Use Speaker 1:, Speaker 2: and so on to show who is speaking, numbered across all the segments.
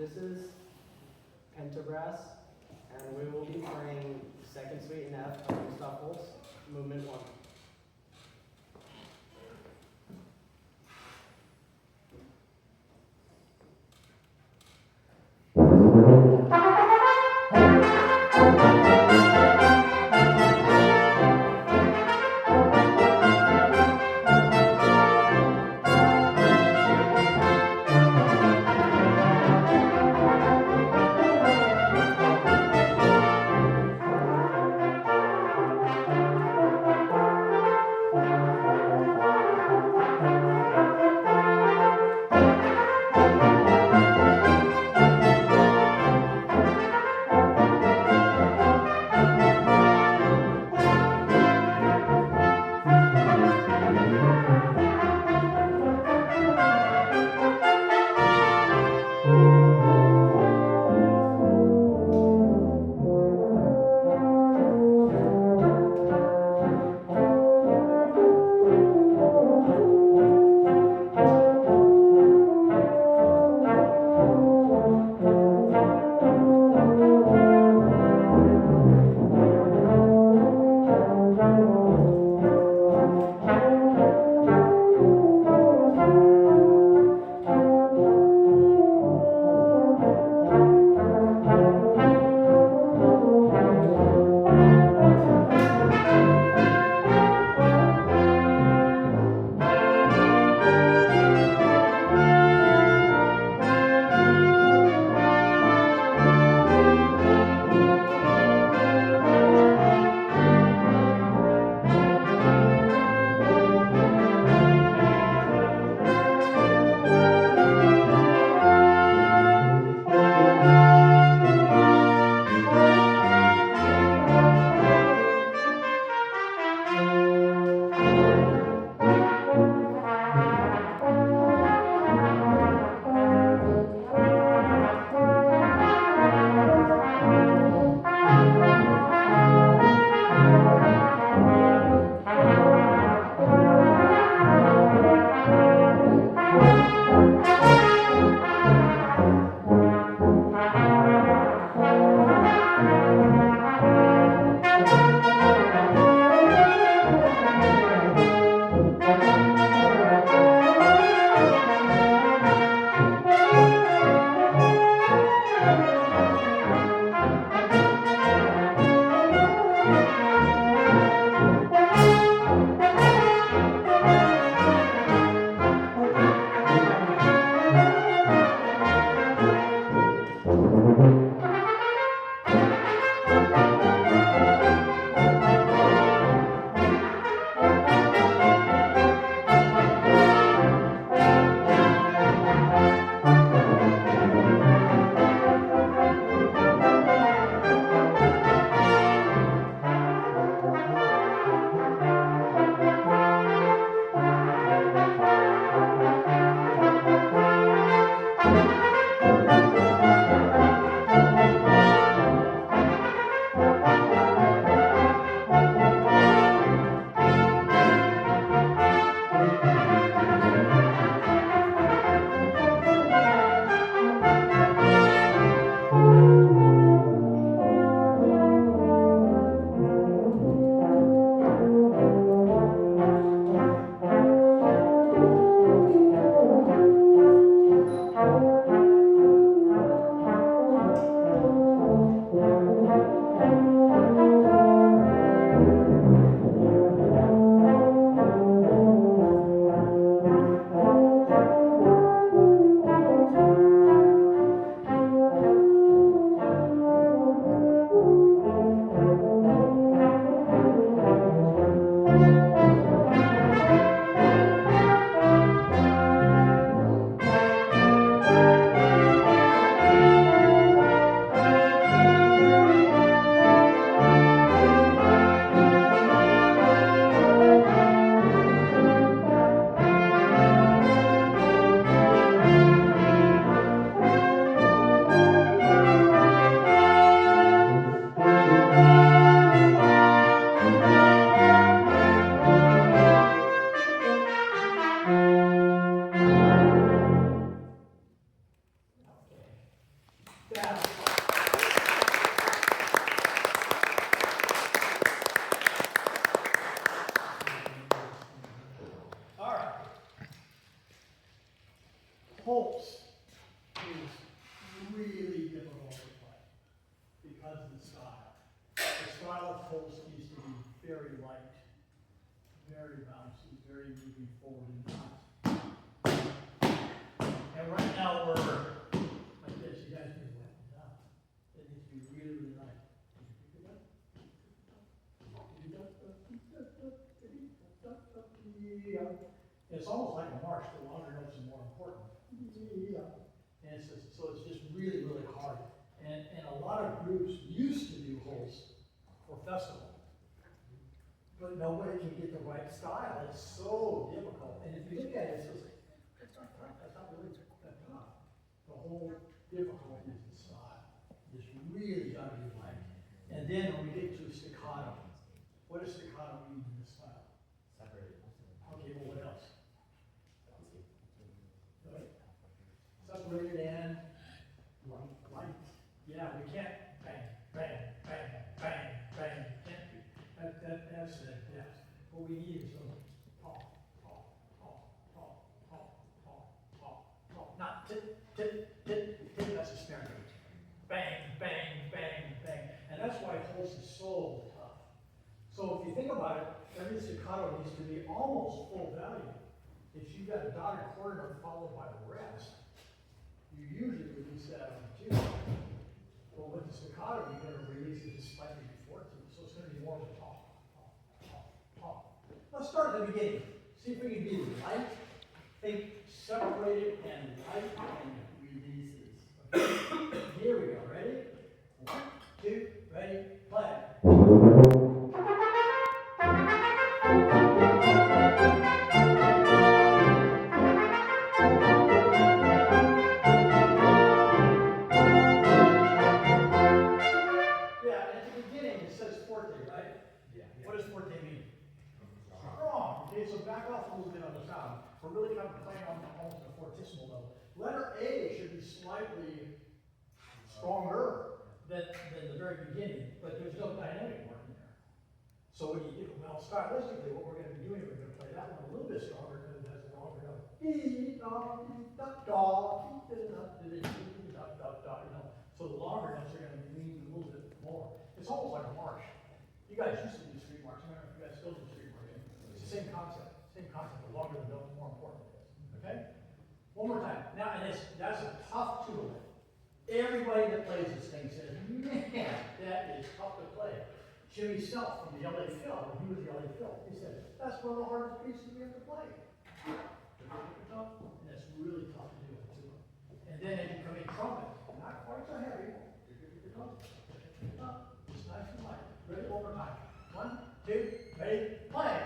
Speaker 1: This is PentaBrass, and we will be playing second suite in F of Gustav Holst, movement 1.
Speaker 2: very moving forward in time. And right now we're like this. You guys need to wet this out. It needs to be really, really light. It's almost like a march. The longer notes are more important. And so it's just really, really hard. And a lot of groups used to do holes for festival. But nobody can get the right style. It's so difficult. And if you look at it, it's just, that's not tough. That's not really that tough. The whole difficulty is the style. It's really got to be right. And then when we get to staccato, what does staccato mean in this style?
Speaker 1: Separated.
Speaker 2: Okay, well, what else? Separated and light. Yeah, we can't bang, bang, bang, bang, bang. Can't be. That's the depth. What we need is a talk, talk, talk, talk, talk, talk, talk, talk. Not tip, tip, tip, tip. That's a snare note. Bang, bang, bang, bang. And that's why holes is so tough. So if you think about it, every staccato needs to be almost full value. If you've got a dotted quarter note followed by the rest, you usually release that on the 2. Well, with the staccato, you're going to release it just slightly before 2. So it's going to be more of a talk, talk, talk, talk. Let's start at the beginning. See if we can be light, think separated and light and releases. Okay? Here we go. Ready? 1, 2, ready, play. We're really kind of playing on almost a fortissimo level. Letter A should be slightly stronger than the very beginning, but there's no dynamic working there. So when you well, stylistically, what we're going to be doing, we're going to play that one a little bit stronger because it has a longer note. So the longer notes are going to be leaning a little bit more. It's almost like a march. You guys used to do street march. I don't know if you guys still do street marching. It's the same concept. Same concept. The longer the note, the more important it is. Okay? One more time. Now, and that's a tough tool. Everybody that plays this thing says, man, that is tough to play. Jimmy Self from the LA Phil, when he was the LA Phil, he said, that's one of the hardest pieces we have to play. And that's really tough to do it too. And then as you come in trumpet, not quite so heavy. Just nice and light. Ready? One more time. 1, 2, ready, play.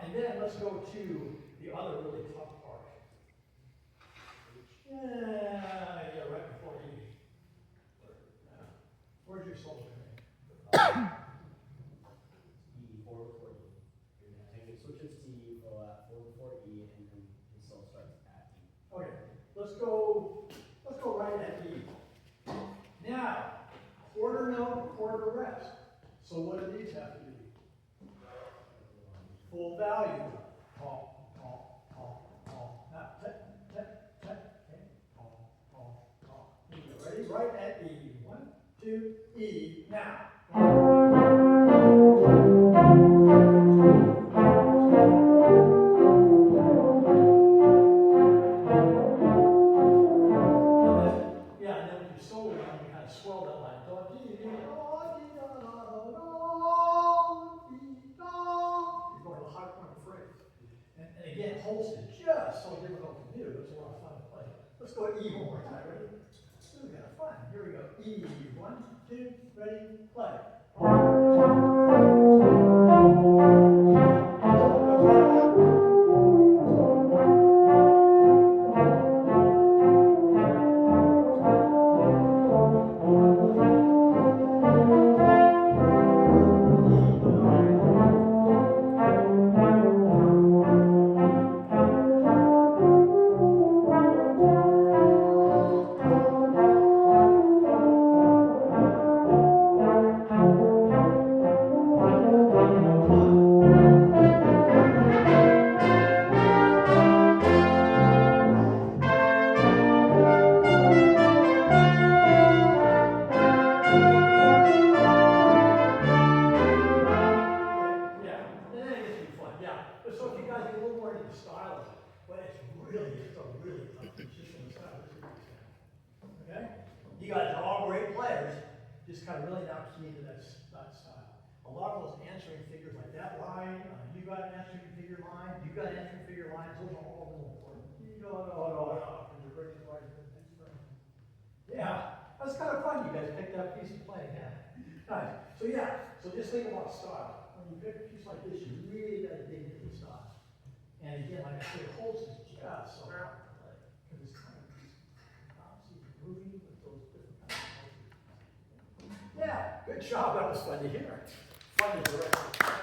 Speaker 2: And then let's go to the other really tough part. Yeah, right before E. Where's your solo coming?
Speaker 1: E, 4 before E. And it switches to E, go at 4 before E, and then his solo starts at E.
Speaker 2: Okay, let's go right at E. Now, quarter note, quarter rest. So what do these have to be? Full value. Talk, talk, talk, talk. Now, tap, tap, tap, okay. Talk, talk, talk. Ready? Right at E. 1, 2, E. Now. Yeah, and then with your solo line, you kind of swell that line. And again, holes is just so difficult to do. It's a lot of fun to play. Let's go at E one more time. Ready? We're gonna have fun. Here we go. E. 1, 2, ready, play. edge just kind of really now key to that style. A lot of those answering figures like that line, you got an answering figure line, you got answering figure lines, those are all real important. No, because you're bringing the right things from. Yeah, that's kind of fun. You guys picked that piece of play, yeah. Nice. So yeah, so just think about style. When you pick a piece like this, you really got to dig into the style. And again, like I said, holds is just so hard to play because it's kind of bouncy and moving with those different kinds of poses. Yeah, good job. That was fun to hear. Fun to direct.